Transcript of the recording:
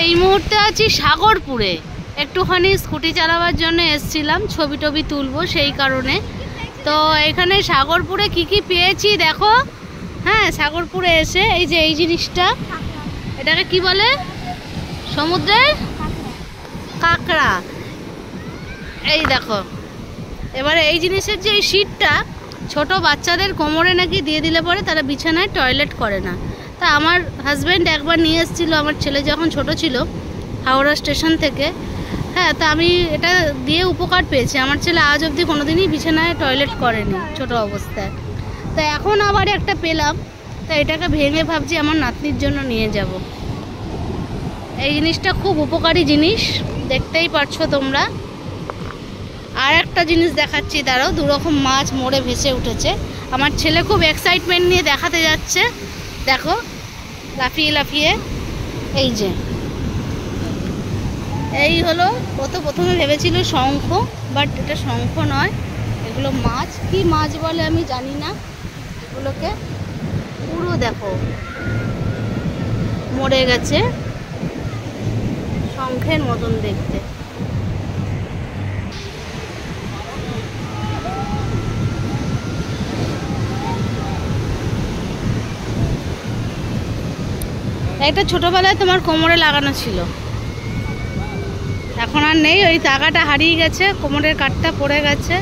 এই মুহূর্তে আছি সাগরপুরে, একটুখানি স্কুটি চালাবার জন্য এসেছিলাম, ছবি টবি তুলবো সেই কারণে। তো এখানে সাগরপুরে কি কি পেয়েছি দেখো। হ্যাঁ, সাগরপুরে এসে এই যে এই জিনিসটা, এটাকে কি বলে? সমুদ্রের কাঁকড়া। এই দেখো, এবারে এই জিনিসের যে এই শীটটা, ছোট বাচ্চাদের কোমরে নাকি দিয়ে দিলে পরে তারা বিছানায় টয়লেট করে না। তা আমার হাজব্যান্ড একবার নিয়ে এসেছিলো আমার ছেলে যখন ছোট ছিল, হাওড়া স্টেশন থেকে। হ্যাঁ, তা আমি এটা দিয়ে উপকার পেয়েছি। আমার ছেলে আজ অবধি কোনোদিনই বিছানায় টয়লেট করেনি ছোট অবস্থায়। তা এখন আবার একটা পেলাম, তা এটাকে ভেঙে ভাবছি আমার নাতনির জন্য নিয়ে যাব। এই জিনিসটা খুব উপকারী জিনিস, দেখতেই পারছো তোমরা। আর একটা জিনিস দেখাচ্ছি, দাঁড়াও। দুরকম মাছ মোড়ে ভেসে উঠেছে। আমার ছেলে খুব এক্সাইটমেন্ট নিয়ে দেখাতে যাচ্ছে, দেখো লাফিয়ে লাফিয়ে। এই যে এই হলো, ও তো প্রথমে ভেবেছিল শঙ্খ, বাট এটা শঙ্খ নয়, এগুলো মাছ। কি মাছ বলে আমি জানি না এগুলোকে। পুরো দেখো মরে গেছে, শঙ্খের মতন দেখতে। একটা ছোটবেলায় তোমার কোমরে লাগানো ছিল, এখন আর নেই। ওই তাগাটা হারিয়ে গেছে, কোমরের কাঠটা পড়ে গেছে।